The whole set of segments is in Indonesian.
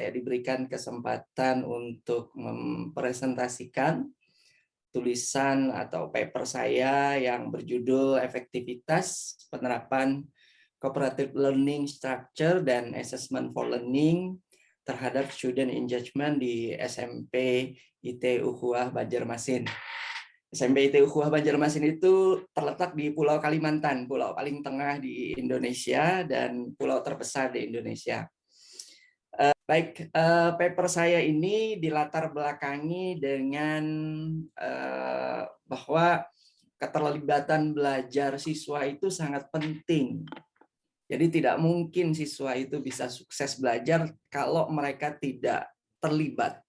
saya diberikan kesempatan untuk mempresentasikan tulisan atau paper saya yang berjudul Efektivitas Penerapan Cooperative Learning Structure dan Assessment for Learning terhadap Student Engagement di SMP IT Ukhuwah Banjarmasin. SMP IT Ukhuwah Banjarmasin itu terletak di Pulau Kalimantan, pulau paling tengah di Indonesia dan pulau terbesar di Indonesia. Baik, paper saya ini dilatar belakangi dengan bahwa keterlibatan belajar siswa itu sangat penting. Jadi tidak mungkin siswa itu bisa sukses belajar kalau mereka tidak terlibat.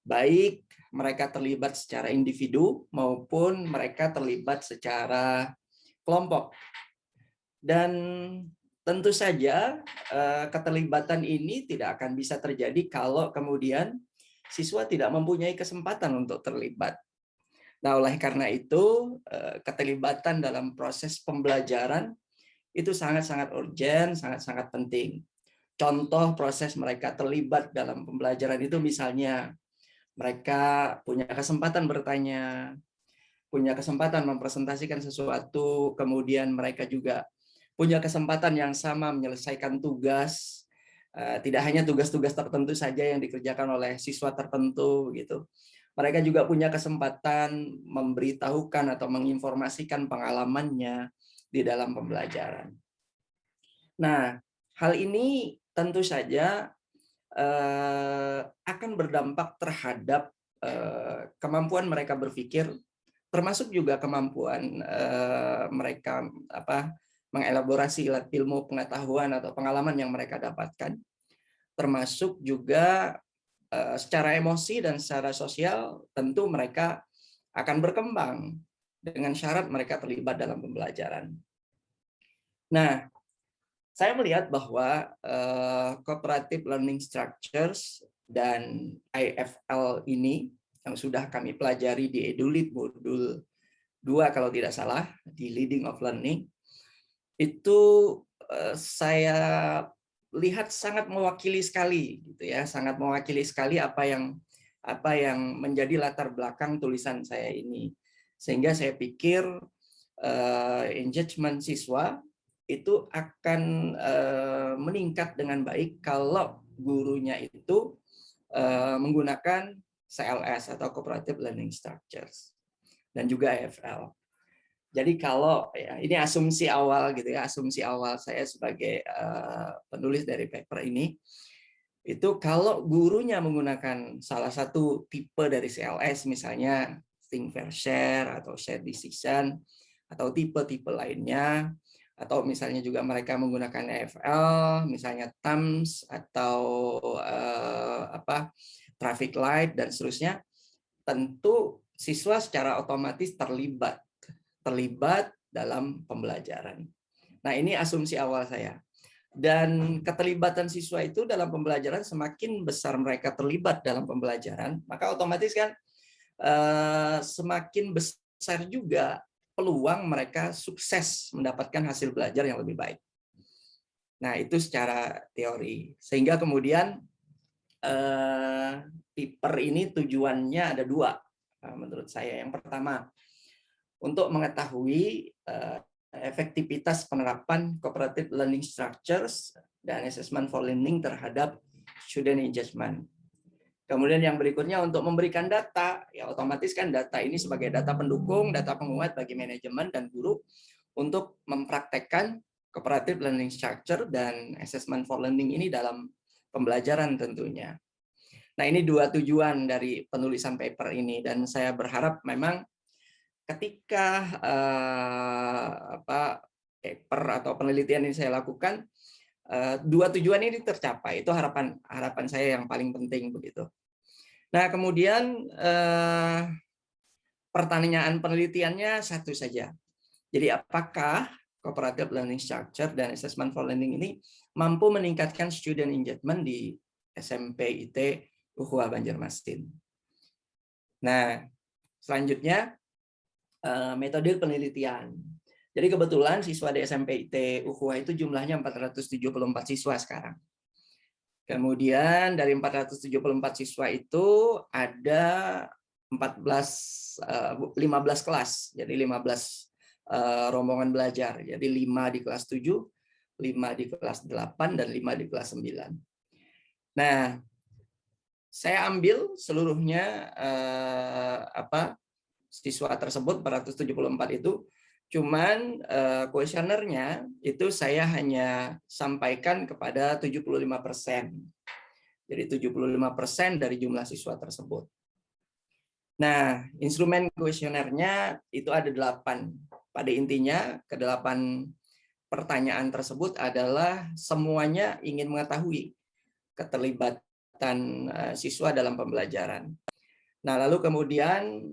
Baik mereka terlibat secara individu maupun mereka terlibat secara kelompok. Dan tentu saja keterlibatan ini tidak akan bisa terjadi kalau kemudian siswa tidak mempunyai kesempatan untuk terlibat. Nah, oleh karena itu keterlibatan dalam proses pembelajaran itu sangat-sangat urgent, sangat-sangat penting. Contoh proses mereka terlibat dalam pembelajaran itu misalnya mereka punya kesempatan bertanya, punya kesempatan mempresentasikan sesuatu, kemudian mereka juga punya kesempatan yang sama menyelesaikan tugas, tidak hanya tugas-tugas tertentu saja yang dikerjakan oleh siswa tertentu gitu. Mereka juga punya kesempatan memberitahukan atau menginformasikan pengalamannya di dalam pembelajaran. Nah, hal ini tentu saja akan berdampak terhadap kemampuan mereka berpikir, termasuk juga kemampuan mereka mengelaborasi ilmu pengetahuan atau pengalaman yang mereka dapatkan, termasuk juga secara emosi dan secara sosial tentu mereka akan berkembang dengan syarat mereka terlibat dalam pembelajaran. Nah, saya melihat bahwa cooperative learning structures dan IFL ini yang sudah kami pelajari di EduLead modul 2 kalau tidak salah di Leading of Learning itu saya lihat sangat mewakili sekali gitu ya, sangat mewakili sekali apa yang menjadi latar belakang tulisan saya ini. Sehingga saya pikir engagement siswa itu akan meningkat dengan baik kalau gurunya itu menggunakan CLS atau Cooperative Learning Structures dan juga IFL. Jadi kalau ya, ini asumsi awal gitu ya, asumsi awal saya sebagai penulis dari paper ini, itu kalau gurunya menggunakan salah satu tipe dari CLS, misalnya think, fair, share atau share decision, atau tipe-tipe lainnya, atau misalnya juga mereka menggunakan EFL, misalnya TAMS atau traffic light dan seterusnya, tentu siswa secara otomatis terlibat dalam pembelajaran. Nah, ini asumsi awal saya. Dan keterlibatan siswa itu dalam pembelajaran, semakin besar mereka terlibat dalam pembelajaran, maka otomatis kan semakin besar juga peluang mereka sukses mendapatkan hasil belajar yang lebih baik. Nah, itu secara teori. Sehingga kemudian paper ini tujuannya ada dua menurut saya. Yang pertama, untuk mengetahui efektivitas penerapan cooperative learning structures dan assessment for learning terhadap student engagement. Kemudian yang berikutnya untuk memberikan data, ya otomatis kan data ini sebagai data pendukung, data penguat bagi manajemen dan guru untuk mempraktekkan cooperative learning structure dan assessment for learning ini dalam pembelajaran tentunya. Nah, ini dua tujuan dari penulisan paper ini, dan saya berharap memang ketika paper atau penelitian ini saya lakukan, dua tujuan ini tercapai. Itu harapan saya yang paling penting begitu. Nah, kemudian pertanyaan penelitiannya satu saja. Jadi apakah cooperative learning structure dan assessment for learning ini mampu meningkatkan student engagement di SMP IT Ukhuwah Banjarmasin? Nah, selanjutnya metode penelitian. Jadi kebetulan siswa di SMP IT Ukhuwah itu jumlahnya 474 siswa sekarang. Kemudian dari 474 siswa itu ada 15 kelas, jadi 15 rombongan belajar. Jadi 5 di kelas 7, 5 di kelas 8, dan 5 di kelas 9. Nah, saya ambil seluruhnya siswa tersebut 474 itu, cuman kuesionernya itu saya hanya sampaikan kepada 75%. Jadi 75% dari jumlah siswa tersebut. Nah, instrumen kuesionernya itu ada 8. Pada intinya, ke-8 pertanyaan tersebut adalah semuanya ingin mengetahui keterlibatan siswa dalam pembelajaran. Nah, lalu kemudian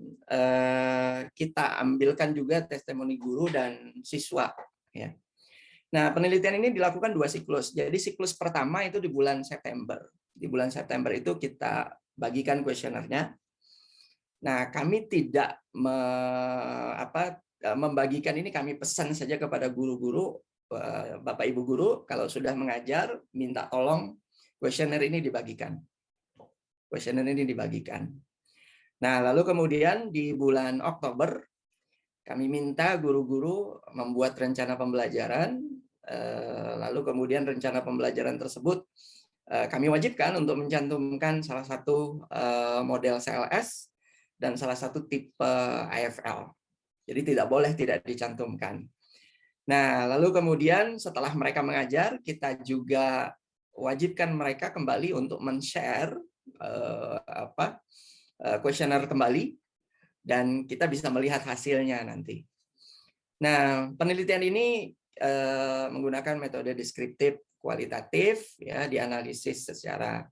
kita ambilkan juga testimoni guru dan siswa. Ya. Nah, penelitian ini dilakukan 2 siklus. Jadi siklus pertama itu di bulan September. Di bulan September itu kita bagikan kuesionernya. Nah, kami tidak membagikan ini, kami pesan saja kepada guru-guru, Bapak Ibu guru, kalau sudah mengajar, minta tolong kuesioner ini dibagikan. Kuesioner ini dibagikan. Nah, lalu kemudian di bulan Oktober, kami minta guru-guru membuat rencana pembelajaran, lalu kemudian rencana pembelajaran tersebut kami wajibkan untuk mencantumkan salah satu model CLS dan salah satu tipe AFL. Jadi tidak boleh tidak dicantumkan. Nah, lalu kemudian setelah mereka mengajar, kita juga wajibkan mereka kembali untuk men-share kuesioner kembali, dan kita bisa melihat hasilnya nanti. Nah, penelitian ini menggunakan metode deskriptif kualitatif, ya, dianalisis secara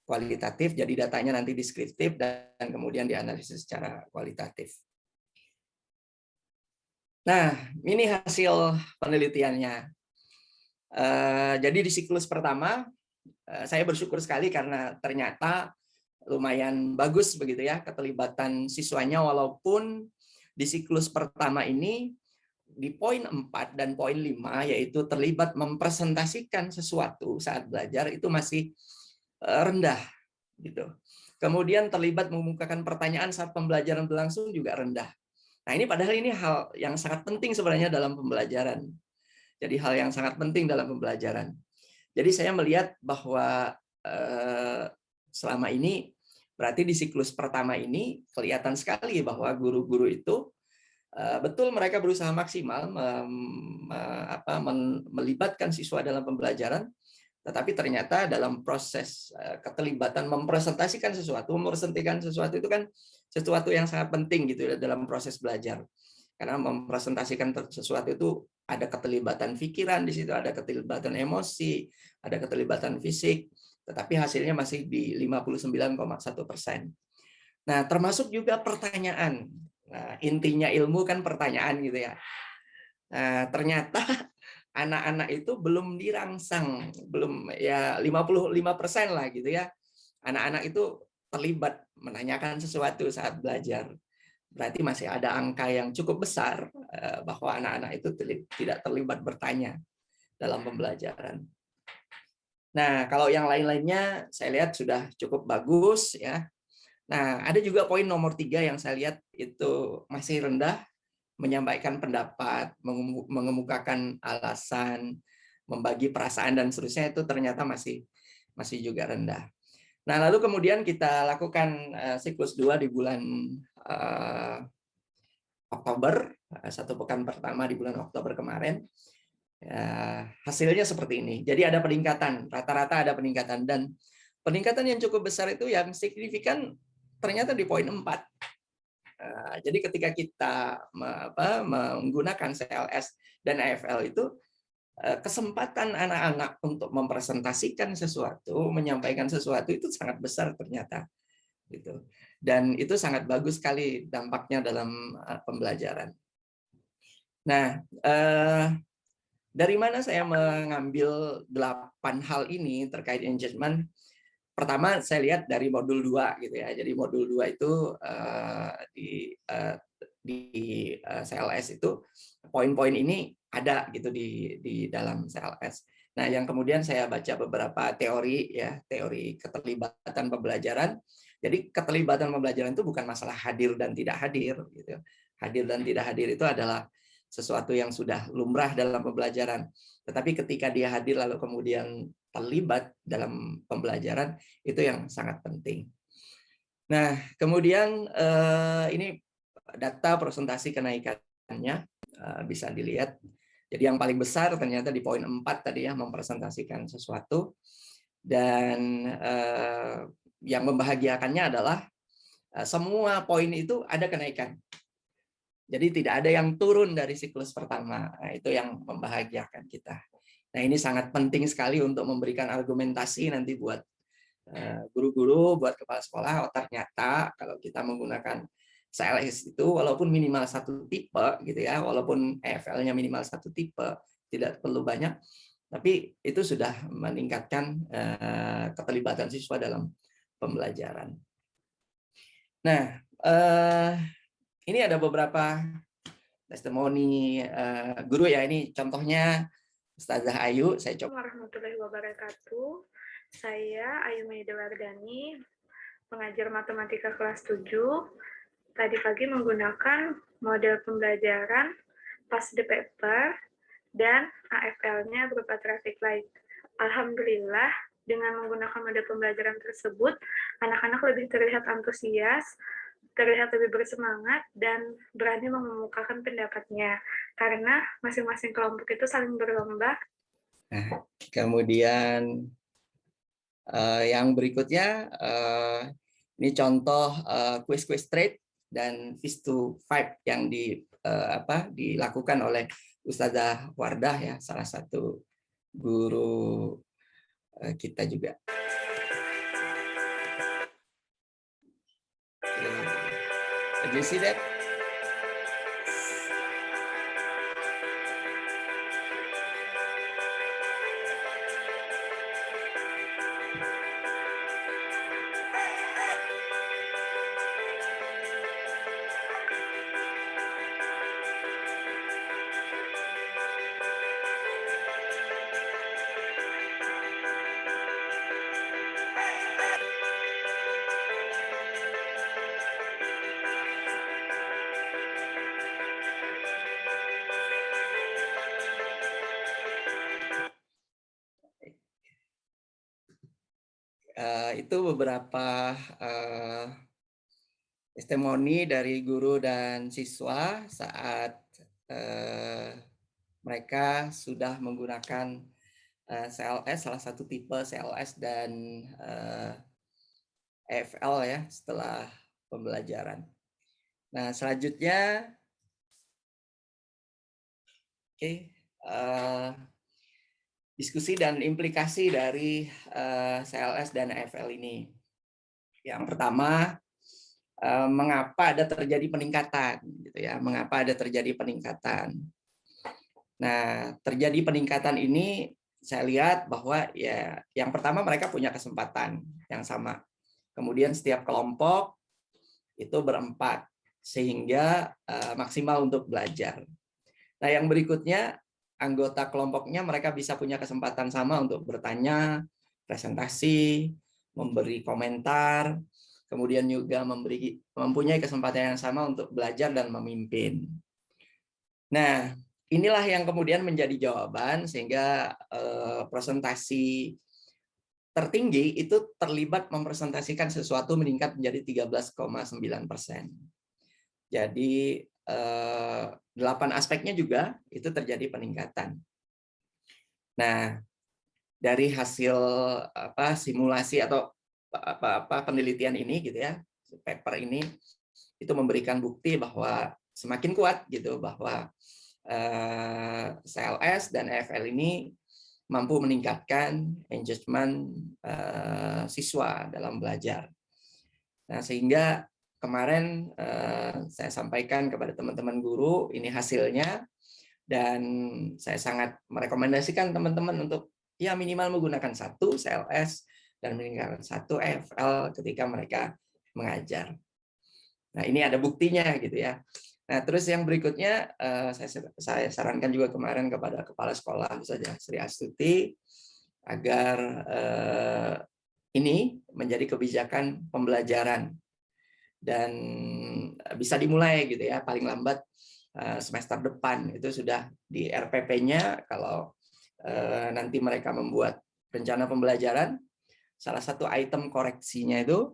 kualitatif, jadi datanya nanti deskriptif dan kemudian dianalisis secara kualitatif. Nah, ini hasil penelitiannya. Jadi di siklus pertama, saya bersyukur sekali karena ternyata lumayan bagus begitu ya keterlibatan siswanya, walaupun di siklus pertama ini di poin 4 dan poin 5, yaitu terlibat mempresentasikan sesuatu saat belajar, itu masih rendah gitu. Kemudian terlibat mengemukakan pertanyaan saat pembelajaran berlangsung juga rendah. Nah, ini padahal ini hal yang sangat penting sebenarnya dalam pembelajaran. Jadi hal yang sangat penting dalam pembelajaran. Jadi saya melihat bahwa selama ini berarti di siklus pertama ini kelihatan sekali bahwa guru-guru itu betul mereka berusaha maksimal melibatkan siswa dalam pembelajaran, tetapi ternyata dalam proses keterlibatan mempresentasikan sesuatu itu kan sesuatu yang sangat penting gitu dalam proses belajar. Karena mempresentasikan sesuatu itu ada keterlibatan pikiran di situ, ada keterlibatan emosi, ada keterlibatan fisik, tetapi hasilnya masih di 59,1%. Nah, termasuk juga pertanyaan. Nah, intinya ilmu kan pertanyaan gitu ya. Nah, ternyata anak-anak itu belum dirangsang, belum ya 55% lah gitu ya. Anak-anak itu terlibat menanyakan sesuatu saat belajar. Berarti masih ada angka yang cukup besar bahwa anak-anak itu tidak terlibat bertanya dalam pembelajaran. Nah, kalau yang lain-lainnya saya lihat sudah cukup bagus ya. Nah, ada juga poin nomor 3 yang saya lihat itu masih rendah, menyampaikan pendapat, mengemukakan alasan, membagi perasaan dan seterusnya, itu ternyata masih juga rendah. Nah, lalu kemudian kita lakukan siklus 2 di bulan Oktober, 1 pekan pertama di bulan Oktober kemarin. Hasilnya seperti ini. Jadi ada peningkatan, rata-rata ada peningkatan, dan peningkatan yang cukup besar itu yang signifikan ternyata di poin 4. Jadi ketika kita menggunakan CLS dan AFL itu, kesempatan anak-anak untuk mempresentasikan sesuatu, menyampaikan sesuatu itu sangat besar ternyata. Gitu. Dan itu sangat bagus sekali dampaknya dalam pembelajaran. Nah, dari mana saya mengambil 8 hal ini terkait engagement? Pertama, saya lihat dari modul 2 gitu ya. Jadi modul 2 itu di CLS itu poin-poin ini ada gitu di dalam CLS. Nah, yang kemudian saya baca beberapa teori ya, teori keterlibatan pembelajaran. Jadi keterlibatan pembelajaran itu bukan masalah hadir dan tidak hadir gitu. Hadir dan tidak hadir itu adalah sesuatu yang sudah lumrah dalam pembelajaran. Tetapi ketika dia hadir lalu kemudian terlibat dalam pembelajaran, itu yang sangat penting. Nah, kemudian ini data presentasi kenaikannya bisa dilihat. Jadi yang paling besar ternyata di poin 4 tadi ya, mempresentasikan sesuatu. Dan yang membahagiakannya adalah semua poin itu ada kenaikan. Jadi tidak ada yang turun dari siklus pertama. Nah, itu yang membahagiakan kita. Nah, ini sangat penting sekali untuk memberikan argumentasi nanti buat guru-guru, buat kepala sekolah. Oh, ternyata kalau kita menggunakan CLS itu walaupun minimal satu tipe gitu ya, walaupun EFL-nya minimal satu tipe, tidak perlu banyak, tapi itu sudah meningkatkan keterlibatan siswa dalam pembelajaran. Nah, ini ada beberapa testimoni guru ya, ini contohnya Ustazah Ayu. Saya coba. Warahmatullahi wabarakatuh. Saya Ayu Maida Wardani, pengajar matematika kelas 7. Tadi pagi menggunakan model pembelajaran past the paper dan AFL-nya berupa traffic light. Alhamdulillah, dengan menggunakan model pembelajaran tersebut, anak-anak lebih terlihat antusias, terlihat lebih bersemangat, dan berani mengemukakan pendapatnya. Karena masing-masing kelompok itu saling berlomba. Nah, kemudian yang berikutnya, ini contoh quiz-quiz trade dan Fish to Five yang dilakukan oleh Ustazah Wardah ya, salah satu guru kita juga. Did you see that? Itu beberapa testimoni dari guru dan siswa saat mereka sudah menggunakan CLS, salah satu tipe CLS dan EFL ya setelah pembelajaran. Nah, selanjutnya, diskusi dan implikasi dari CLS dan EFL ini. Yang pertama, mengapa ada terjadi peningkatan, gitu ya? Mengapa ada terjadi peningkatan? Nah, terjadi peningkatan ini saya lihat bahwa ya, yang pertama mereka punya kesempatan yang sama. Kemudian setiap kelompok itu berempat sehingga maksimal untuk belajar. Nah, yang berikutnya anggota kelompoknya mereka bisa punya kesempatan sama untuk bertanya, presentasi, memberi komentar, kemudian juga mempunyai kesempatan yang sama untuk belajar dan memimpin. Nah, inilah yang kemudian menjadi jawaban sehingga presentasi tertinggi itu terlibat mempresentasikan sesuatu meningkat menjadi 13,9%. Jadi 8 aspeknya juga itu terjadi peningkatan. Nah, dari hasil simulasi atau penelitian ini gitu ya, paper ini itu memberikan bukti bahwa semakin kuat gitu bahwa CLS dan EFL ini mampu meningkatkan engagement siswa dalam belajar. Nah, sehingga kemarin saya sampaikan kepada teman-teman guru ini hasilnya, dan saya sangat merekomendasikan teman-teman untuk ya minimal menggunakan satu CLS dan menggunakan satu EFL ketika mereka mengajar. Nah, ini ada buktinya gitu ya. Nah, terus yang berikutnya saya sarankan juga kemarin kepada kepala sekolah saja Sri Astuti agar ini menjadi kebijakan pembelajaran dan bisa dimulai gitu ya, paling lambat semester depan itu sudah di RPP-nya. Kalau nanti mereka membuat rencana pembelajaran, salah satu item koreksinya itu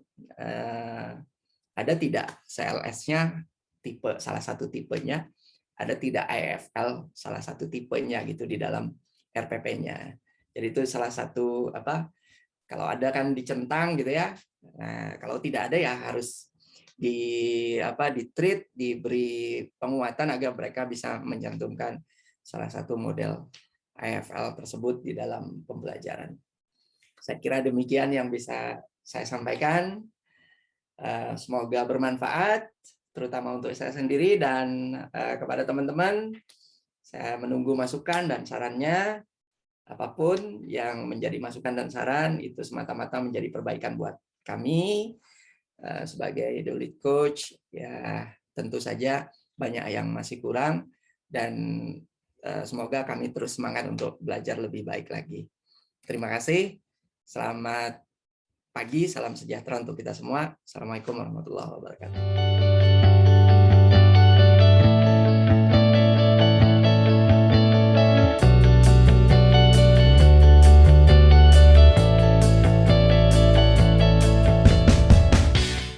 ada tidak CLS-nya tipe salah satu tipenya, ada tidak IFL salah satu tipenya gitu di dalam RPP-nya. Jadi itu salah satu kalau ada kan dicentang gitu ya. Nah, kalau tidak ada ya harus di-treat, diberi penguatan agar mereka bisa mencantumkan salah satu model IFL tersebut di dalam pembelajaran. Saya kira demikian yang bisa saya sampaikan. Semoga bermanfaat, terutama untuk saya sendiri dan kepada teman-teman. Saya menunggu masukan dan sarannya. Apapun yang menjadi masukan dan saran itu semata-mata menjadi perbaikan buat kami sebagai The Lead Coach. Ya, tentu saja banyak yang masih kurang dan semoga kami terus semangat untuk belajar lebih baik lagi. Terima kasih. Selamat pagi, salam sejahtera untuk kita semua. Assalamualaikum warahmatullahi wabarakatuh.